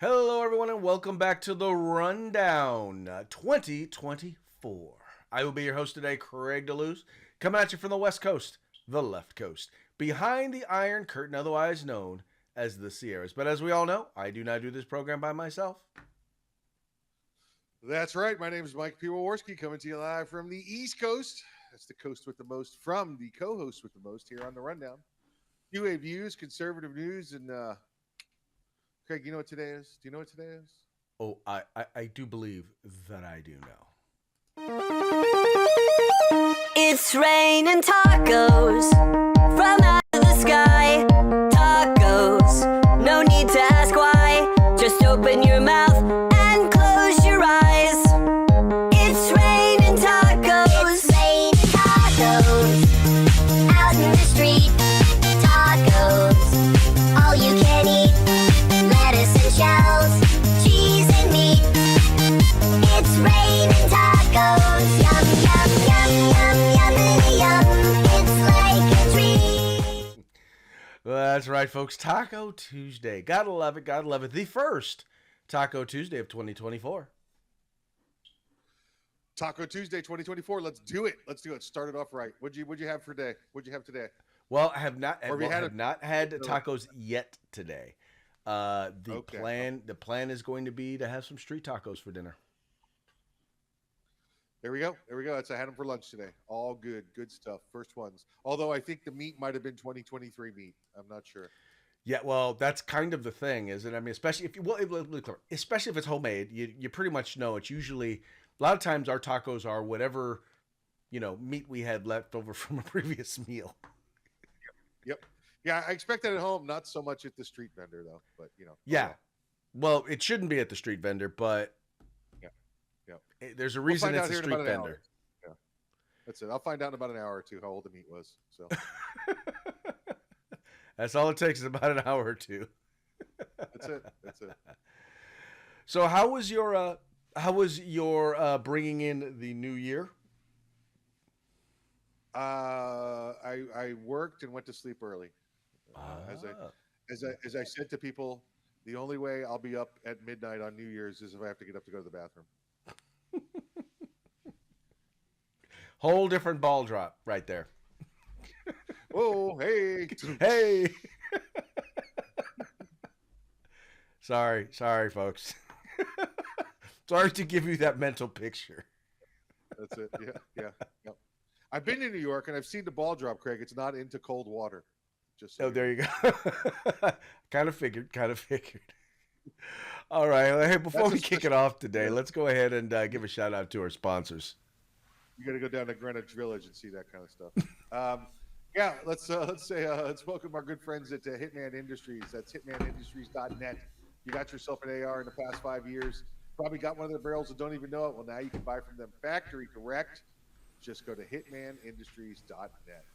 Hello, everyone, and welcome back to the Rundown 2024. I will be your host today, Craig DeLuz, coming at you from the West Coast, the left coast, behind the Iron Curtain, otherwise known as the Sierras. But as we all know, I do not do this program by myself. That's right. My name is Mike P. Waworski, coming to you live from the East Coast. That's the coast with the most from the co-host with the most here on the Rundown. UA views, conservative news, and Craig, you know what today is? Do you know what today is? Oh, I do believe that I do know. It's raining tacos from out of the sky. Tacos, no need to ask why. Just open your mouth and close your eyes. It's raining tacos. It's raining tacos out in the street. Tacos, all you can eat. Lettuce and shells, cheese and meat. It's raining tacos. Yum, yum, yum, yum, yum, yum. It's like a dream. Well, that's right, folks. Taco Tuesday. Gotta love it. Gotta love it. The first Taco Tuesday of 2024. Taco Tuesday 2024. Let's do it. Let's do it. Start it off right. What'd you have for today? What'd you have today? Well, I have not Or have you had have not had tacos yet today. Okay. The plan is going to be to have some street tacos for dinner. There we go. There we go. I had them for lunch today. All good. Good stuff. First ones. Although I think the meat might have been 2023 meat. I'm not sure. Yeah, well, that's kind of the thing, isn't it? I mean, especially if you especially if it's homemade, you pretty much know it's usually a lot of times our tacos are whatever meat we had left over from a previous meal. Yep. Yeah, I expect that at home, not so much at the street vendor though. But Yeah, well, it shouldn't be at the street vendor, but yeah, yeah. there's a We'll reason find it's out a here in street about an vendor. hour. Yeah, that's it. I'll find out in about an hour or two how old the meat was. So That's all it takes is about an hour or two. that's it. That's it. So how was your bringing in the new year? I worked and went to sleep early. As Ah. I said to people, the only way I'll be up at midnight on New Year's is if I have to get up to go to the bathroom. Whole different ball drop right there. Oh, hey. Hey. Sorry, folks. Sorry to give you that mental picture. That's it. Yeah. I've been to New York and I've seen the ball drop, Craig. It's not into cold water. Just so Oh, you there know. you go. Kind of figured. All right. Well, hey, before That's we a kick it special. off today, Yeah. let's go ahead and give a shout out to our sponsors. You got to go down to Greenwich Village and see that kind of stuff. Yeah, let's welcome our good friends at Hitman Industries. That's hitmanindustries.net. You got yourself an AR in the past 5 years. Probably got one of their barrels and don't even know it. Well, now you can buy from them factory direct. Just go to hitmanindustries.net.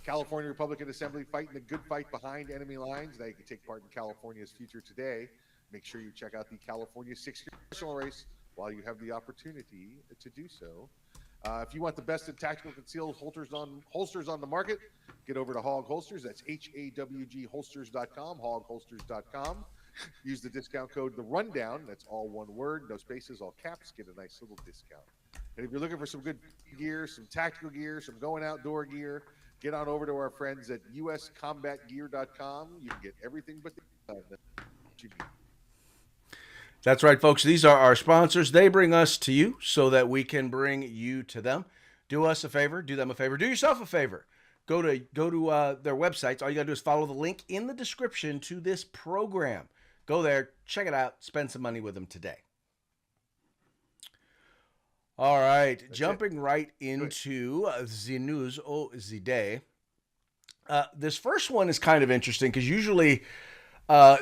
California Republican Assembly fighting the good fight behind enemy lines. Now you can take part in California's future today. Make sure you check out the California 6-year congressional race while you have the opportunity to do so. If you want the best in tactical concealed holsters on the market, get over to Hog Holsters. That's HAWG holsters.com, hogholsters.com. Use the discount code The Rundown. That's all one word, no spaces, all caps. Get a nice little discount. And if you're looking for some good gear, some tactical gear, some going outdoor gear, get on over to our friends at uscombatgear.com. You can get everything but the gun that you need. That's right, folks. These are our sponsors. They bring us to you so that we can bring you to them. Do us a favor. Do them a favor. Do yourself a favor. Go to their websites. All you got to do is follow the link in the description to this program. Go there, check it out, spend some money with them today. All right, jumping right into the news of the day. This first one is kind of interesting because usually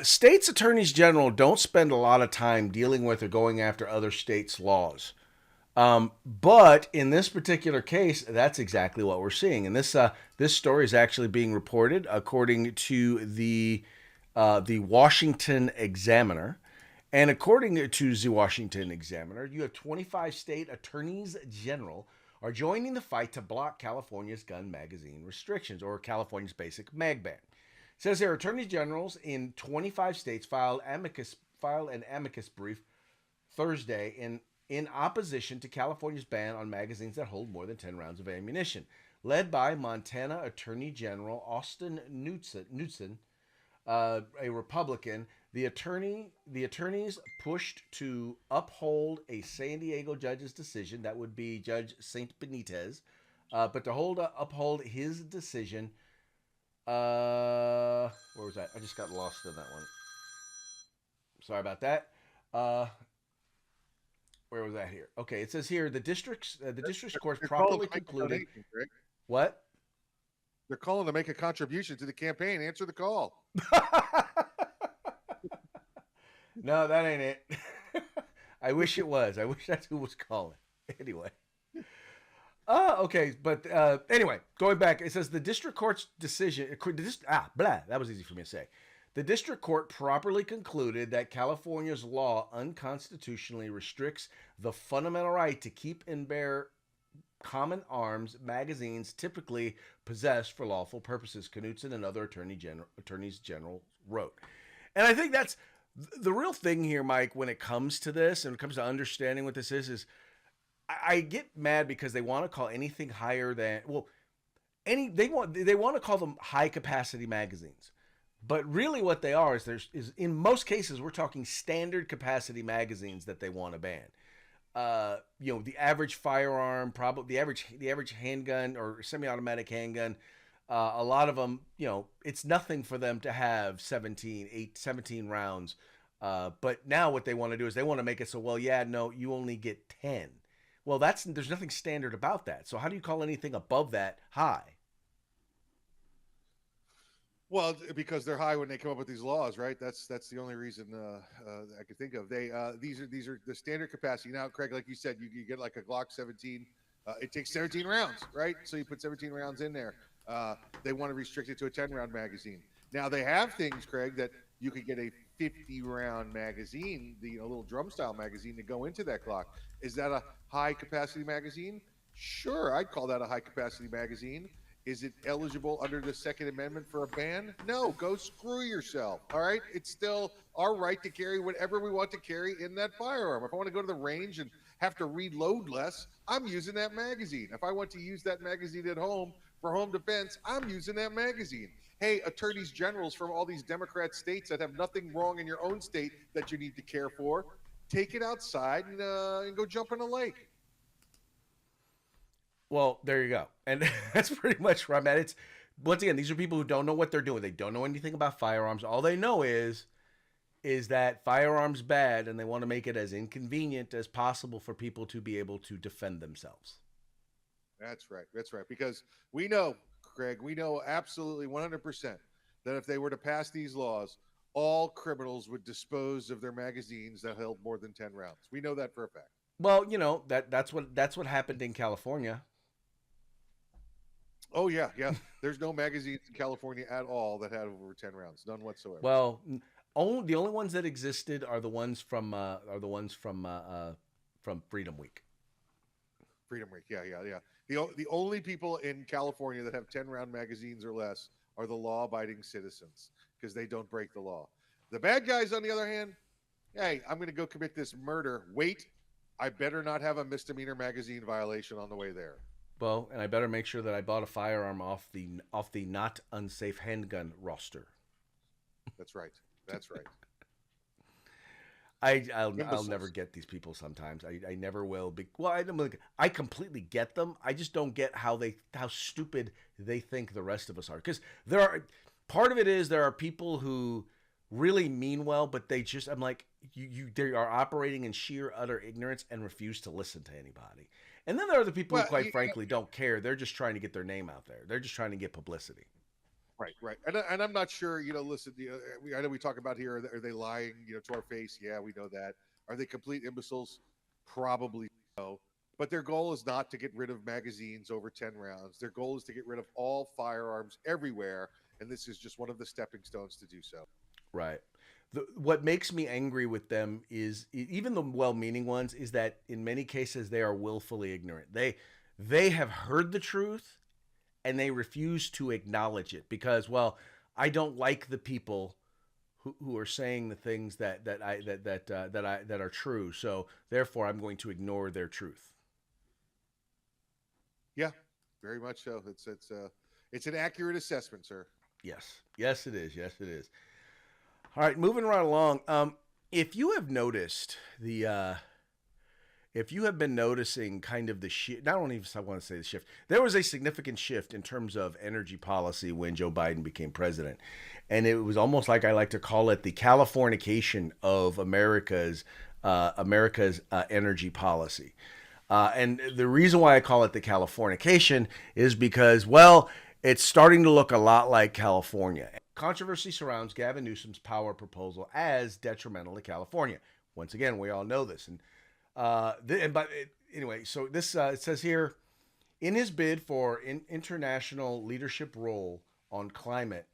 states' attorneys general don't spend a lot of time dealing with or going after other states' laws. But in this particular case, that's exactly what we're seeing. And this story is actually being reported according to the Washington Examiner. And according to the Washington Examiner, you have 25 state attorneys general are joining the fight to block California's gun magazine restrictions, or California's basic mag ban. It says there, attorneys generals in 25 states filed amicus filed an amicus brief Thursday in opposition to California's ban on magazines that hold more than 10 rounds of ammunition. Led by Montana Attorney General Austin Knudsen, a Republican, the attorneys pushed to uphold a San Diego judge's decision. That would be Judge Saint Benitez, but to uphold his decision. Where was that? I just got lost in that one. Sorry about that. Where was that here? Okay, it says here the district court properly concluded. What? They're calling to make a contribution to the campaign. Answer the call. No, that ain't it. I wish it was. I wish that's who was calling. Anyway. Okay, but anyway, going back, it says the district court's decision. That was easy for me to say. The district court properly concluded that California's law unconstitutionally restricts the fundamental right to keep and bear common arms magazines typically possessed for lawful purposes, Knudsen and other attorneys general wrote. And I think that's the real thing here, Mike, when it comes to this and when it comes to understanding what this is I get mad because they want to call anything higher than, they want to call them high capacity magazines. But really what they are is in most cases we're talking standard capacity magazines that they want to ban. The average firearm, probably the average handgun or semi-automatic handgun, a lot of them, it's nothing for them to have 17 rounds. But now what they want to do is they want to make it so, you only get 10. Well, there's nothing standard about that. So how do you call anything above that high? Well, because they're high when they come up with these laws, right? That's the only reason I could think of. These are the standard capacity. Now, Craig, like you said, you get like a Glock 17. It takes 17 rounds, right? So you put 17 rounds in there. They want to restrict it to a 10-round magazine. Now they have things, Craig, that you could get a 50-round magazine, the little drum style magazine to go into that Glock. Is that a high capacity magazine? Sure, I'd call that a high capacity magazine. Is it eligible under the Second Amendment for a ban? No, go screw yourself. All right. It's still our right to carry whatever we want to carry in that firearm. If I want to go to the range and have to reload less, I'm using that magazine. If I want to use that magazine at home for home defense, I'm using that magazine. Hey, attorneys generals from all these Democrat states that have nothing wrong in your own state that you need to care for, take it outside and go jump in a lake. Well, there you go. And that's pretty much where I'm at. It's, once again, these are people who don't know what they're doing. They don't know anything about firearms. All they know is that firearms bad, and they want to make it as inconvenient as possible for people to be able to defend themselves. That's right. That's right. Because we know, Craig, absolutely 100% that if they were to pass these laws, all criminals would dispose of their magazines that held more than 10 rounds. We know that for a fact. Well, that's what happened in California. Oh yeah. There's no magazines in California at all that had over 10 rounds, none whatsoever. Well, the only ones that existed are the ones from Freedom Week. Freedom Week, yeah. The only people in California that have 10-round magazines or less are the law-abiding citizens because they don't break the law. The bad guys, on the other hand, hey, I'm going to go commit this murder. Wait, I better not have a misdemeanor magazine violation on the way there. Well, and I better make sure that I bought a firearm off the not unsafe handgun roster. That's right. That's right. I'll never get these people sometimes. I never will. I completely get them. I just don't get how stupid they think the rest of us are. Because part of it is there are people who really mean well, but they just, I'm like, they are operating in sheer utter ignorance and refuse to listen to anybody. And then there are the people who, quite frankly, don't care. They're just trying to get their name out there. They're just trying to get publicity. Right. And I'm not sure, listen, I know we talk about here, are they lying, to our face? Yeah, we know that. Are they complete imbeciles? Probably so. But their goal is not to get rid of magazines over 10 rounds. Their goal is to get rid of all firearms everywhere. And this is just one of the stepping stones to do so. Right. What makes me angry with them is, even the well-meaning ones, is that in many cases they are willfully ignorant. They have heard the truth and they refuse to acknowledge it because, I don't like the people who are saying the things that are true. So therefore, I'm going to ignore their truth. Yeah, very much so. It's an accurate assessment, sir. Yes, yes, it is. Yes, it is. All right, moving right along. If you have noticed if you have been noticing kind of the shift, not only I want to say the shift, there was a significant shift in terms of energy policy when Joe Biden became president. And it was almost like I like to call it the Californication of America's energy policy. And the reason why I call it the Californication is because, well, it's starting to look a lot like California. Controversy surrounds Gavin Newsom's power proposal as detrimental to California. Once again, we all know this. Anyway, so this it says here, in his bid for international leadership role on climate,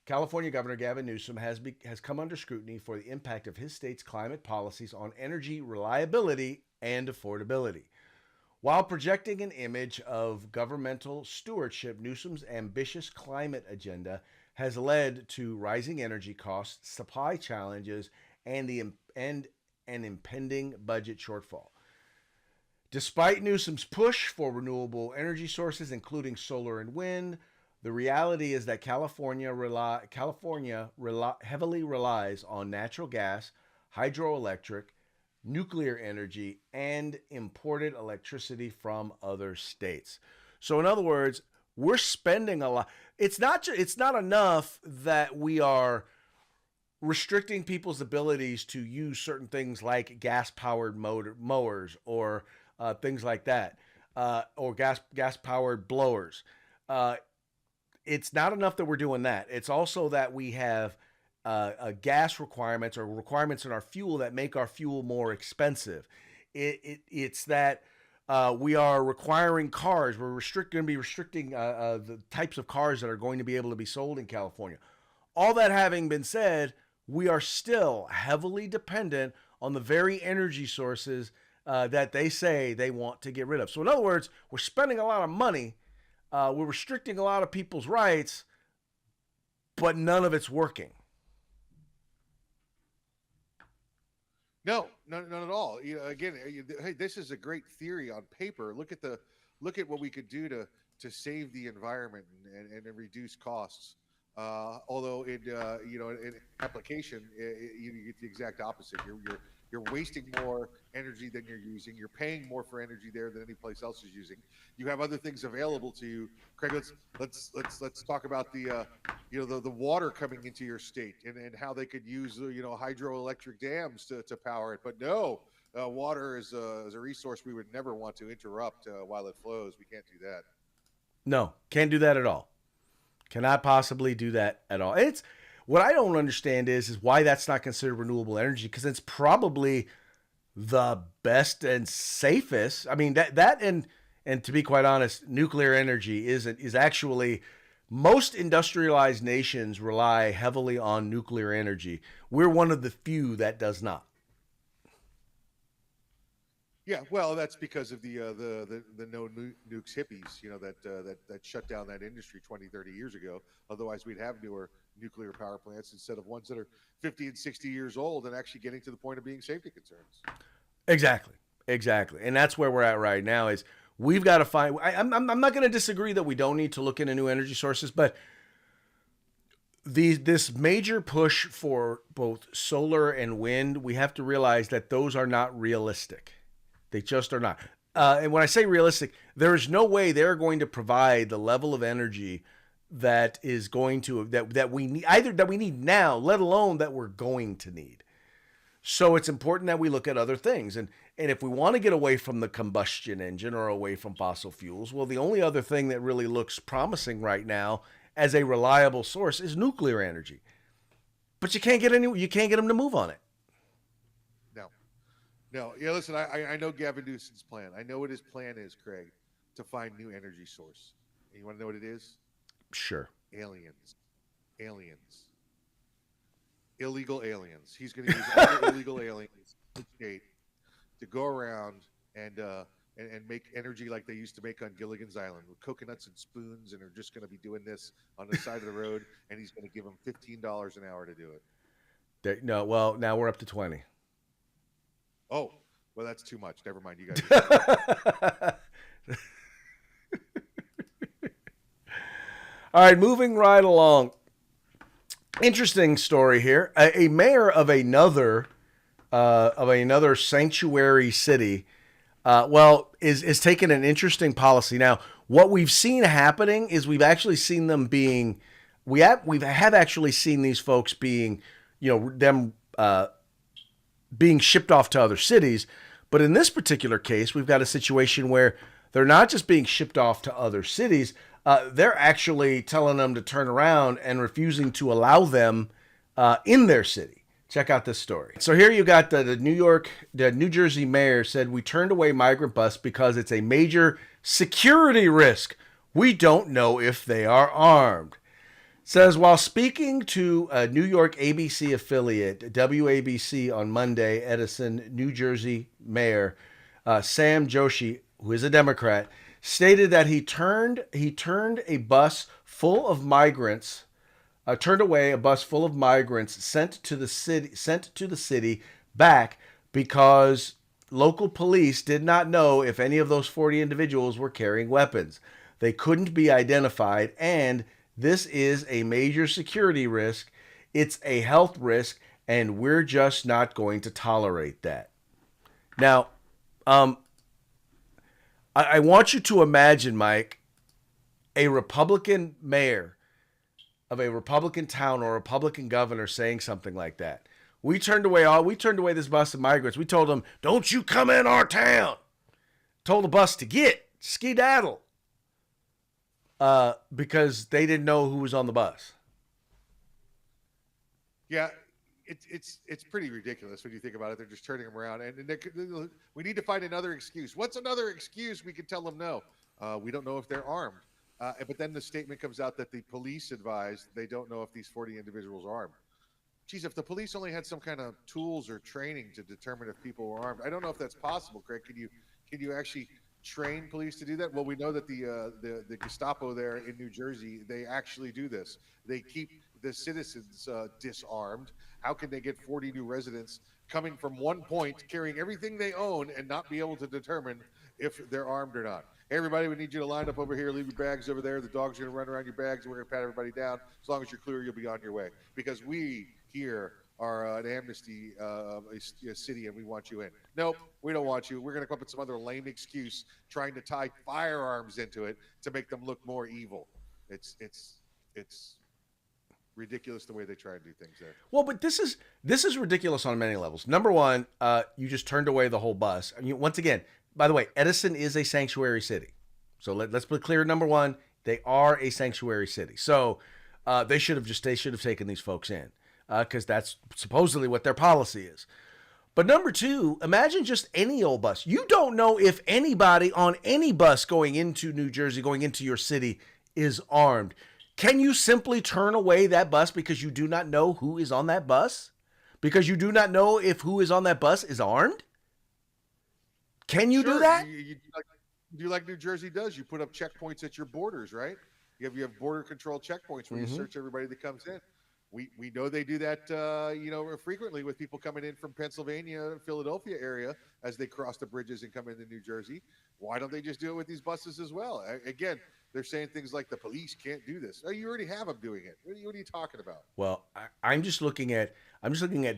California Governor Gavin Newsom has come under scrutiny for the impact of his state's climate policies on energy reliability and affordability. While projecting an image of governmental stewardship, Newsom's ambitious climate agenda has led to rising energy costs, supply challenges, and an impending budget shortfall. Despite Newsom's push for renewable energy sources, including solar and wind, the reality is that California heavily relies on natural gas, hydroelectric, nuclear energy, and imported electricity from other states. So in other words, we're spending a lot. It's not enough that we are restricting people's abilities to use certain things like gas-powered mowers or things like that, or gas-powered blowers. It's not enough that we're doing that. It's also that we have gas requirements or requirements in our fuel that make our fuel more expensive. It's that we are requiring cars. We're going to be restricting the types of cars that are going to be able to be sold in California. All that having been said, we are still heavily dependent on the very energy sources that they say they want to get rid of. So in other words, we're spending a lot of money, we're restricting a lot of people's rights, but none of it's working. No, none at all. Again, hey, this is a great theory on paper. Look at what we could do to save the environment and reduce costs. Although in application, you get the exact opposite. You're wasting more energy than you're using. You're paying more for energy there than any place else is using. You have other things available to you. Craig, let's talk about the water coming into your state and how they could use hydroelectric dams to power it. But no, water is a resource we would never want to interrupt while it flows. We can't do that. No, can't do that at all. Cannot possibly do that at all. It's what I don't understand is why that's not considered renewable energy, because it's probably the best and safest. I mean that and to be quite honest, nuclear energy is actually, most industrialized nations rely heavily on nuclear energy. We're one of the few that does not. Yeah, well, that's because of the no nukes hippies, that shut down that industry 20, 30 years ago. Otherwise, we'd have newer nuclear power plants instead of ones that are 50 and 60 years old and actually getting to the point of being safety concerns. Exactly. And that's where we're at right now is we've got to find, I'm not going to disagree that we don't need to look into new energy sources, but this major push for both solar and wind, we have to realize that those are not realistic. They just are not. And when I say realistic, there is no way they're going to provide the level of energy that is going to that we need, either that we need now, let alone that we're going to need. So it's important that we look at other things. And if we want to get away from the combustion engine or away from fossil fuels, well, the only other thing that really looks promising right now as a reliable source is nuclear energy. But you can't get them to move on it. No. Yeah, listen, I know Gavin Newsom's plan. I know what his plan is, Craig, to find new energy source. And you want to know what it is? Sure. Aliens. Illegal aliens. He's going to use all the illegal aliens in the state to go around and make energy like they used to make on Gilligan's Island with coconuts and spoons, and are just going to be doing this on the side of the road, and he's going to give them $15 an hour to do it. No, well, now we're up to 20. Oh, well, that's too much. Never mind. You guys. All right, moving right along. Interesting story here. A mayor of another sanctuary city, is taking an interesting policy. Now, what we've seen happening is we've actually seen them being, we have actually seen these folks being, being shipped off to other cities. But in this particular case, we've got a situation where they're not just being shipped off to other cities. They're actually telling them to turn around and refusing to allow them in their city. Check out this story. So here you got the New Jersey mayor said, we turned away migrant bus because it's a major security risk. We don't know if they are armed. Says while speaking to a New York ABC affiliate, WABC, on Monday, Edison, New Jersey mayor Sam Joshi, who is a Democrat, stated that he turned a bus full of migrants, turned away a bus full of migrants sent to the city back because local police did not know if any of those 40 individuals were carrying weapons. They couldn't be identified, and this is a major security risk. It's a health risk, and we're just not going to tolerate that. Now, I want you to imagine, Mike, a Republican mayor of a Republican town or a Republican governor saying something like that. We turned away this bus of migrants. We told them, don't you come in our town. Told the bus to skedaddle. Because they didn't know who was on the bus. Yeah, it's pretty ridiculous when you think about it. They're just turning them around, and we need to find another excuse. What's another excuse we can tell them no? We don't know if they're armed. But then the statement comes out that the police advised they don't know if these 40 individuals are armed. Geez, if the police only had some kind of tools or training to determine if people were armed, I don't know if that's possible, Craig. Can you actually train police to do that? Well, we know that the Gestapo there in New Jersey, they actually do this. They keep the citizens disarmed. How can they get 40 new residents coming from one point, carrying everything they own, and not be able to determine if they're armed or not? Hey, everybody, we need you to line up over here. Leave your bags over there. The dog's going to run around your bags, and we're going to pat everybody down. As long as you're clear, you'll be on your way. Because we here are an amnesty a city, and we want you in. Nope, we don't want you. We're going to come up with some other lame excuse trying to tie firearms into it to make them look more evil. It's ridiculous the way they try and do things there. Well, but this is ridiculous on many levels. Number one, you just turned away the whole bus. I mean, once again, by the way, Edison is a sanctuary city. So let's be clear. Number one, they are a sanctuary city. So they should have taken these folks in because that's supposedly what their policy is. But number two, imagine just any old bus. You don't know if anybody on any bus going into New Jersey, going into your city, is armed. Can you simply turn away that bus because you do not know who is on that bus? Because you do not know if who is on that bus is armed? Can you do that? You do like New Jersey does. You put up checkpoints at your borders, right? You have border control checkpoints where you search everybody that comes in. We know they do that, frequently with people coming in from Pennsylvania, Philadelphia area as they cross the bridges and come into New Jersey. Why don't they just do it with these buses as well? Again, they're saying things like the police can't do this. Oh, you already have them doing it. What are you talking about? Well, I'm just looking at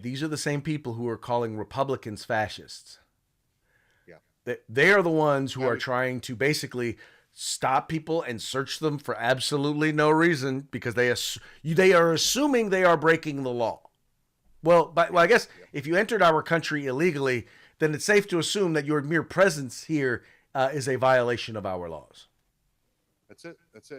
these are the same people who are calling Republicans fascists. Yeah, they are the ones who are trying to basically stop people and search them for absolutely no reason because they are assuming they are breaking the law. Well, I guess if you entered our country illegally, then it's safe to assume that your mere presence here is a violation of our laws. That's it.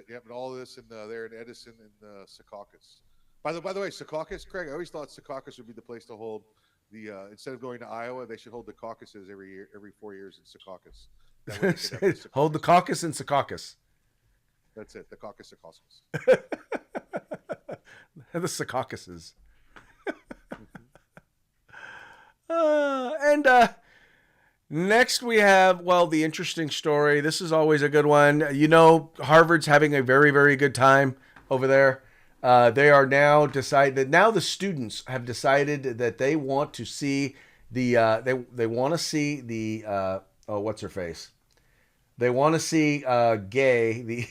Yeah, but all of this there in Edison and Secaucus. By the way, Secaucus, Craig, I always thought Secaucus would be the place to hold the instead of going to Iowa, they should hold the caucuses every 4 years in Secaucus. Hold the caucus in Secaucus. That's it. The caucus. The Secaucuses. And next we have, the interesting story. This is always a good one. Harvard's having a very, very good time over there. They are now decided. Now the students have decided that they want to see the. They want to see the. Oh, what's her face? They want to see Gay. The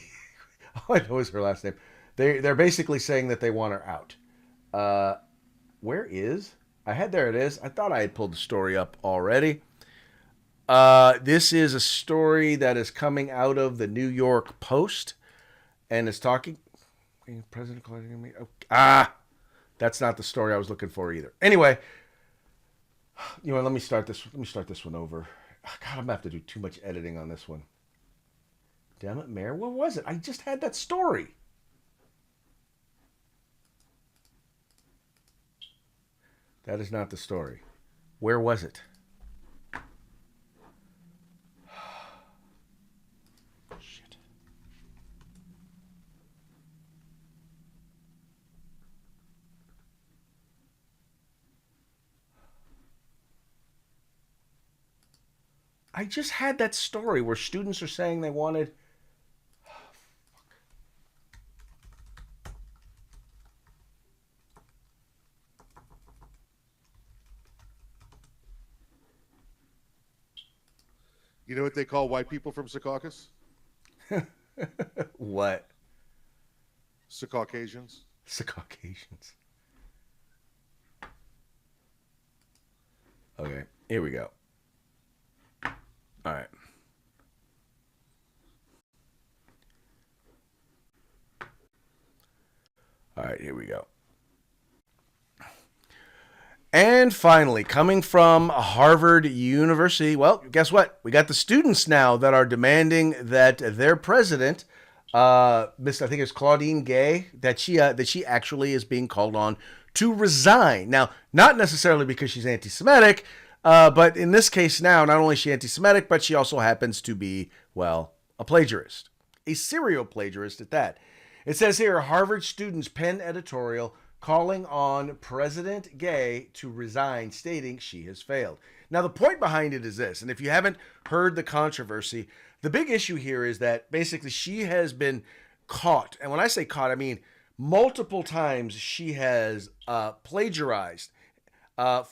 oh, I know is her last name. They're basically saying that they want her out. Where is? I had there it is. I thought I had pulled the story up already. This is a story that is coming out of the New York Post, and it's talking. President calling me. That's not the story I was looking for either. Anyway, you know, let me start this. Let me start this one over. God, I'm gonna have to do too much editing on this one. Damn it, Mayor. What was it? I just had that story. That is not the story. Where was it? Shit. I just had that story where students are saying they wanted. You know what they call white people from Secaucus? What? Secaucasians. Caucasians. Okay, here we go. All right. All right, here we go. And finally, coming from Harvard University, well, guess what? We got the students now that are demanding that their president, Miss, I think it's Claudine Gay, that she actually is being called on to resign. Now, not necessarily because she's anti-Semitic, but in this case now, not only is she anti-Semitic, but she also happens to be, well, a plagiarist, a serial plagiarist at that. It says here, Harvard students pen editorial calling on President Gay to resign, stating she has failed. Now, the point behind it is this, and if you haven't heard the controversy, the big issue here is that basically she has been caught. And when I say caught, I mean multiple times she has plagiarized.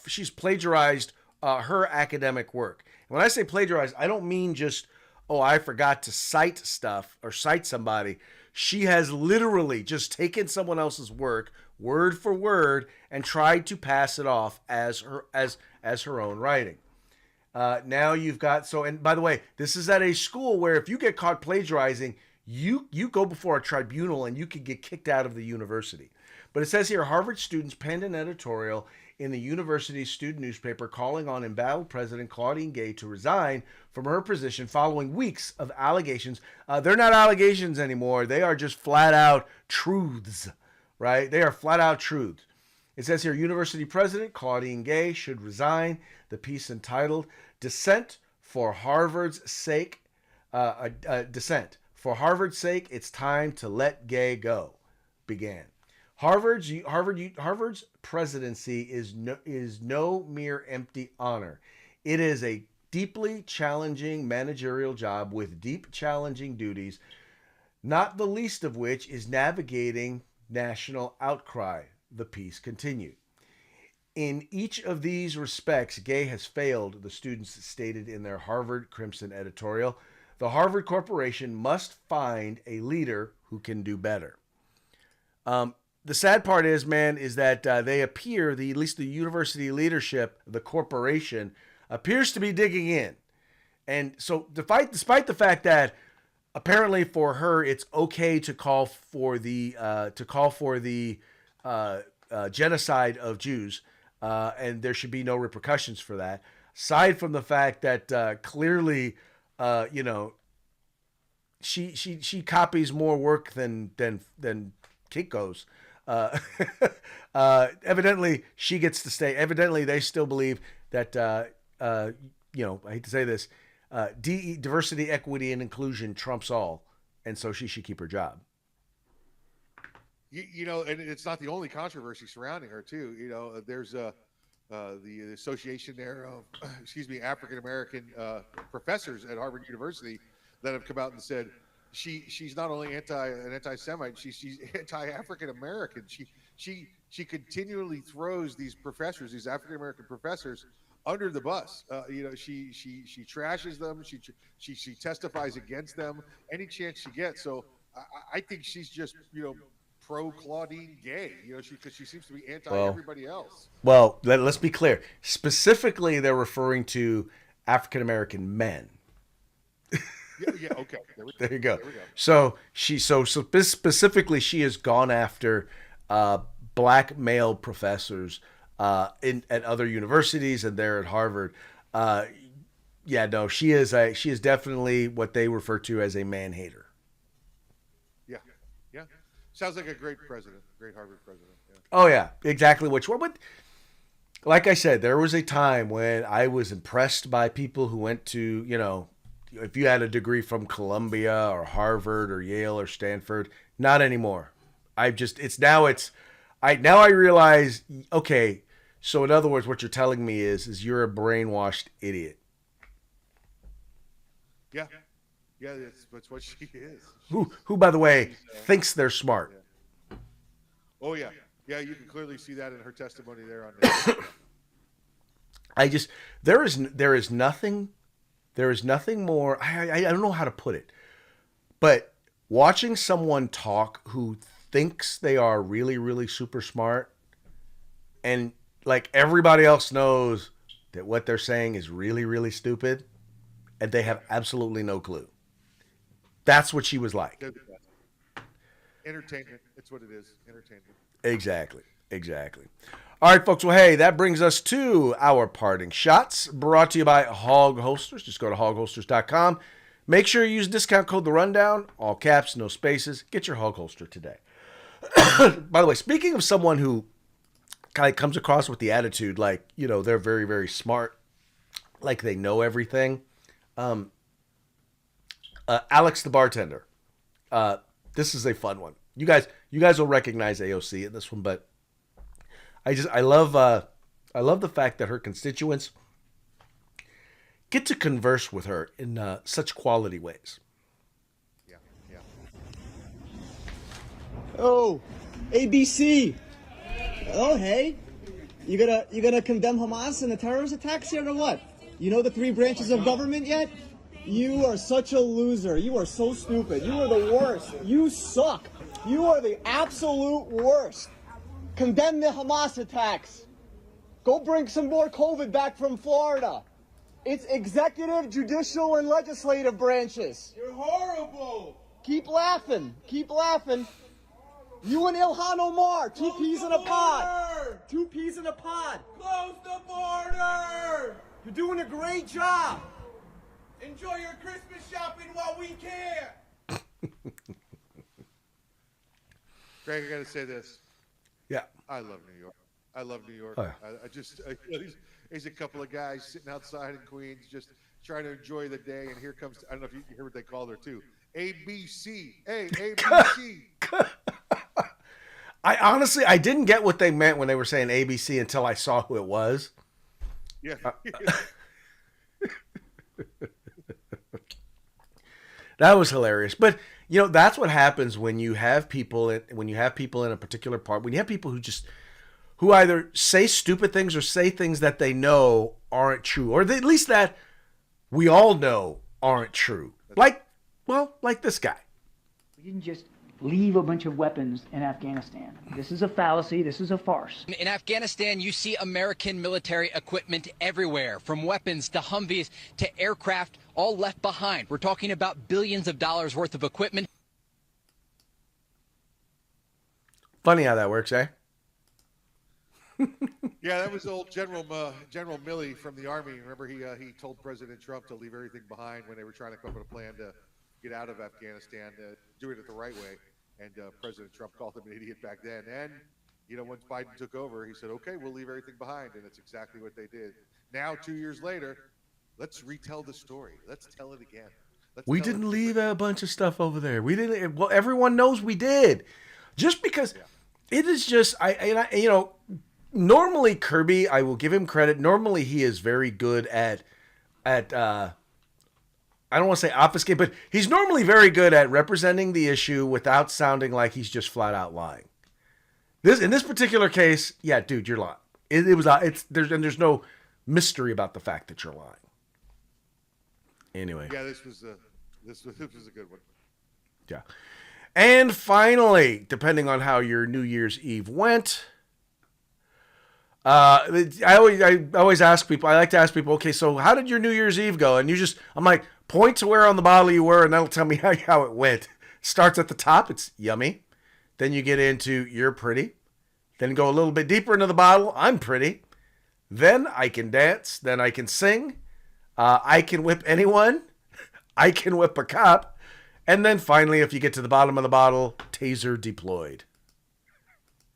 She's plagiarized her academic work. And when I say plagiarized, I don't mean just, oh, I forgot to cite stuff or cite somebody. She has literally just taken someone else's work, word for word, and tried to pass it off as her own writing. Now you've got, so, and by the way, this is at a school where if you get caught plagiarizing, you go before a tribunal and you could get kicked out of the university. But it says here, Harvard students penned an editorial in the university's student newspaper calling on embattled President Claudine Gay to resign from her position following weeks of allegations. They're not allegations anymore. They are just flat out truths, right? They are flat out truths. It says here, University President Claudine Gay should resign. The piece entitled Dissent for Harvard's Sake, Dissent. For Harvard's sake, it's time to let Gay go, began. Harvard's presidency is no mere empty honor. It is a deeply challenging managerial job with deep challenging duties, not the least of which is navigating national outcry, the piece continued. In each of these respects, Gay has failed, the students stated in their Harvard Crimson editorial. The Harvard Corporation must find a leader who can do better. The sad part is, man, is that they appear, at least the university leadership, the corporation, appears to be digging in. And so despite the fact that apparently for her it's okay to call for the genocide of Jews, and there should be no repercussions for that. Aside from the fact that clearly, she copies more work than Kinko's. Evidently she gets to stay. Evidently they still believe that I hate to say this, diversity, equity, and inclusion trumps all, and so she should keep her job. And it's not the only controversy surrounding her too. There's the association there of African American professors at Harvard University that have come out and said she's not only an anti-Semite, she's anti-African American. She continually throws these professors, these African American professors, under the bus. She trashes them. She testifies against them any chance she gets. So I think she's just pro Claudine Gay. Because she seems to be anti everybody else. Well, let's be clear. Specifically, they're referring to African American men. Yeah. Okay. There you go. So specifically, she has gone after black male professors at other universities, and there at Harvard. She is definitely what they refer to as a man hater. Yeah. Sounds like a great president, great Harvard president. Yeah. Oh yeah, exactly. Which one? But like I said, there was a time when I was impressed by people who went to, if you had a degree from Columbia or Harvard or Yale or Stanford. Not anymore. I realize, okay, so in other words, what you're telling me is you're a brainwashed idiot. Yeah, that's what she is. Who, by the way, thinks they're smart. Yeah. Oh yeah, you can clearly see that in her testimony there on that. There is nothing more. I don't know how to put it, but watching someone talk who thinks they are really, really super smart, and like everybody else knows that what they're saying is really, really stupid, and they have absolutely no clue. That's what she was like. Entertainment. It's what it is. Entertainment. Exactly. All right, folks. Well, hey, that brings us to our parting shots, brought to you by Hog Holsters. Just go to hogholsters.com. Make sure you use discount code The Rundown, all caps, no spaces. Get your Hog Holster today. By the way, speaking of someone who kind of comes across with the attitude like, they're very, very smart, like they know everything. Alex the bartender. This is a fun one. You guys will recognize AOC in this one, but I love the fact that her constituents get to converse with her in such quality ways. Yeah. Oh, ABC. Oh, hey. You gonna condemn Hamas and the terrorist attacks here or what? You know the three branches of government yet? You are such a loser. You are so stupid. You are the worst. You suck. You are the absolute worst. Condemn the Hamas attacks. Go bring some more COVID back from Florida. It's executive, judicial, and legislative branches. You're horrible. Keep laughing. Keep laughing. You and Ilhan Omar, two peas in a pod. Two peas in a pod. Close the border. You're doing a great job. Enjoy your Christmas shopping while we can. Greg, I got to say this. Yeah. I love New York. Oh, yeah. There's a couple of guys sitting outside in Queens just trying to enjoy the day, and here comes, I don't know if you hear what they called her too, ABC. Hey, ABC. I didn't get what they meant when they were saying ABC until I saw who it was. Yeah. That was hilarious. But that's what happens when you have people in a particular part, when you have people who either say stupid things or say things that they know aren't true, or at least that we all know aren't true. Like this guy. We didn't just leave a bunch of weapons in Afghanistan. This is a fallacy. This is a farce. In Afghanistan, you see American military equipment everywhere, from weapons to Humvees to aircraft, all left behind. We're talking about billions of dollars worth of equipment. Funny how that works, eh? Yeah, that was old General Milley from the Army. Remember, he told President Trump to leave everything behind when they were trying to come up with a plan to get out of Afghanistan, doing it the right way. And President Trump called him an idiot back then. And, once Biden took over, he said, okay, we'll leave everything behind. And that's exactly what they did. Now, 2 years later, let's retell the story. Let's tell it again. We didn't leave a bunch of stuff over there. We didn't. Well, everyone knows we did. Just because it is just, normally Kirby, I will give him credit. Normally he is very good at I don't want to say obfuscate, but he's normally very good at representing the issue without sounding like he's just flat out lying. In this particular case, yeah, dude, you're lying. There's no mystery about the fact that you're lying. Anyway. Yeah, this was a good one. Yeah. And finally, depending on how your New Year's Eve went, I always ask people, I like to ask people, okay, so how did your New Year's Eve go? And I'm like, point to where on the bottle you were, and that'll tell me how it went. Starts at the top, it's yummy. Then you get into you're pretty. Then go a little bit deeper into the bottle, I'm pretty. Then I can dance. Then I can sing. I can whip anyone. I can whip a cop. And then finally, if you get to the bottom of the bottle, taser deployed.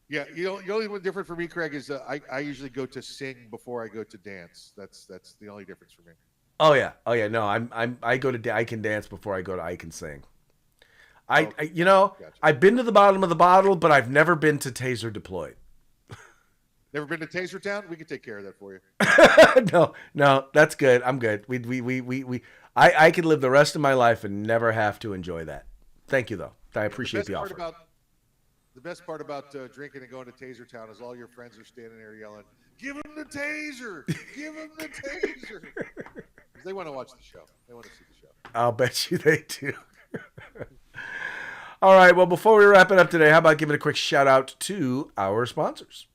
Yeah, the only one different for me, Craig, is I usually go to sing before I go to dance. That's the only difference for me. Oh yeah. No, I can dance before I go to I can sing. Gotcha. I've been to the bottom of the bottle, but I've never been to taser deployed. Never been to Taser Town? We can take care of that for you. No, that's good. I'm good. I could live the rest of my life and never have to enjoy that. Thank you though. I appreciate the offer. The best part about drinking and going to Taser Town is all your friends are standing there yelling, "Give him the taser! Give him the taser!" Because they want to watch the show. They want to see the show. I'll bet you they do. All right. Well, before we wrap it up today, how about giving a quick shout out to our sponsors?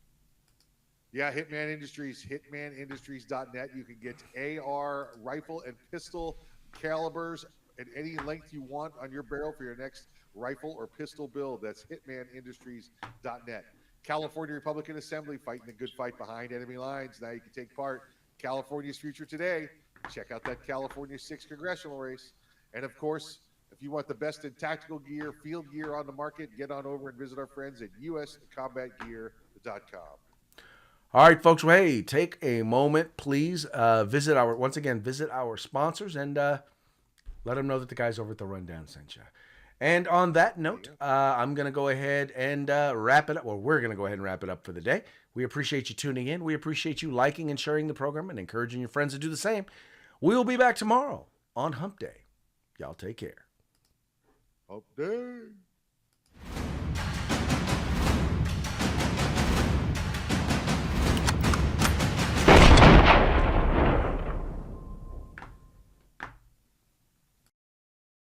Yeah, Hitman Industries, hitmanindustries.net. You can get AR rifle and pistol calibers at any length you want on your barrel for your next rifle or pistol build. That's hitmanindustries.net. California Republican Assembly, fighting the good fight behind enemy lines. Now you can take part. California's future today. Check out that California 6th congressional race. And of course, if you want the best in tactical gear, field gear on the market, get on over and visit our friends at uscombatgear.com. All right, folks. Well, hey, take a moment, please. Visit our sponsors and let them know that the guys over at the Rundown sent you. And on that note, I'm going to go ahead and wrap it up. Well, we're going to go ahead and wrap it up for the day. We appreciate you tuning in. We appreciate you liking and sharing the program and encouraging your friends to do the same. We'll be back tomorrow on Hump Day. Y'all take care. Hump Day.